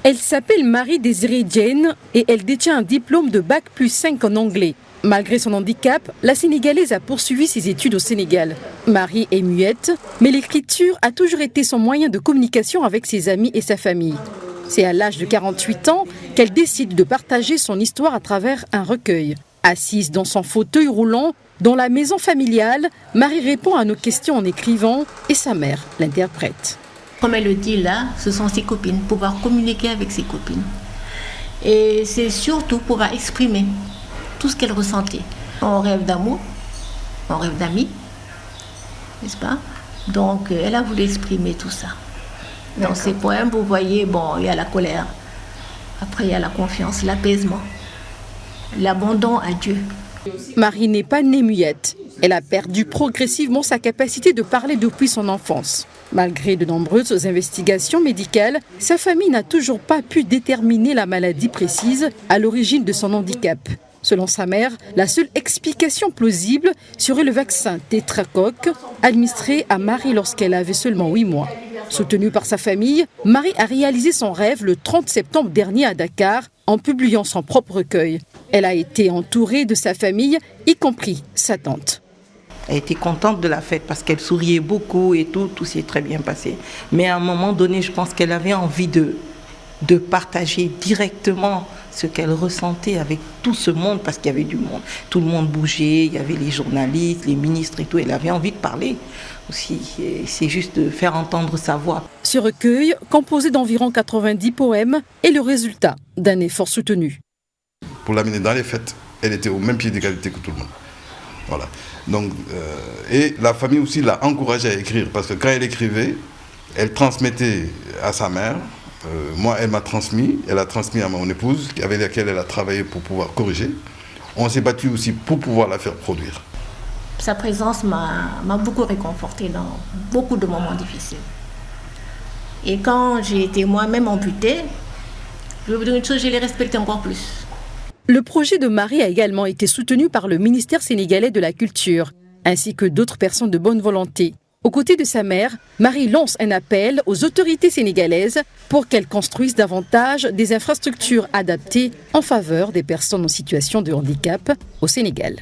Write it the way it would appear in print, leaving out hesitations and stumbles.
Elle s'appelle Marie-Désirée Diène et elle détient un diplôme de Bac+5 en anglais. Malgré son handicap, la Sénégalaise a poursuivi ses études au Sénégal. Marie est muette, mais l'écriture a toujours été son moyen de communication avec ses amis et sa famille. C'est à l'âge de 48 ans qu'elle décide de partager son histoire à travers un recueil. Assise dans son fauteuil roulant, dans la maison familiale, Marie répond à nos questions en écrivant et sa mère l'interprète. Comme elle le dit là, ce sont ses copines, pouvoir communiquer avec ses copines. Et c'est surtout pouvoir exprimer tout ce qu'elle ressentait. On rêve d'amour, on rêve d'amis, n'est-ce pas? Donc elle a voulu exprimer tout ça. Dans ses poèmes, vous voyez, bon, il y a la colère, après il y a la confiance, l'apaisement, l'abandon à Dieu. Marie n'est pas née muette. Elle a perdu progressivement sa capacité de parler depuis son enfance. Malgré de nombreuses investigations médicales, sa famille n'a toujours pas pu déterminer la maladie précise à l'origine de son handicap. Selon sa mère, la seule explication plausible serait le vaccin tétracoque administré à Marie lorsqu'elle avait seulement 8 mois. Soutenue par sa famille, Marie a réalisé son rêve le 30 septembre dernier à Dakar en publiant son propre recueil. Elle a été entourée de sa famille, y compris sa tante. Elle était contente de la fête parce qu'elle souriait beaucoup et tout s'est très bien passé. Mais à un moment donné, je pense qu'elle avait envie de partager directement ce qu'elle ressentait avec tout ce monde, parce qu'il y avait du monde. Tout le monde bougeait, il y avait les journalistes, les ministres et tout. Elle avait envie de parler aussi. C'est juste de faire entendre sa voix. Ce recueil, composé d'environ 90 poèmes, est le résultat d'un effort soutenu. Pour l'amener dans les fêtes, elle était au même pied d'égalité que tout le monde. Voilà. Donc, et la famille aussi l'a encouragée à écrire, parce que quand elle écrivait, elle transmettait à sa mère. Moi, elle m'a transmis, elle a transmis à mon épouse, avec laquelle elle a travaillé pour pouvoir corriger. On s'est battu aussi pour pouvoir la faire produire. Sa présence m'a beaucoup réconfortée dans beaucoup de moments difficiles. Et quand j'ai été moi-même amputée, je vais vous dire une chose, je l'ai respectée encore plus. Le projet de Marie a également été soutenu par le ministère sénégalais de la Culture, ainsi que d'autres personnes de bonne volonté. Aux côtés de sa mère, Marie lance un appel aux autorités sénégalaises pour qu'elles construisent davantage des infrastructures adaptées en faveur des personnes en situation de handicap au Sénégal.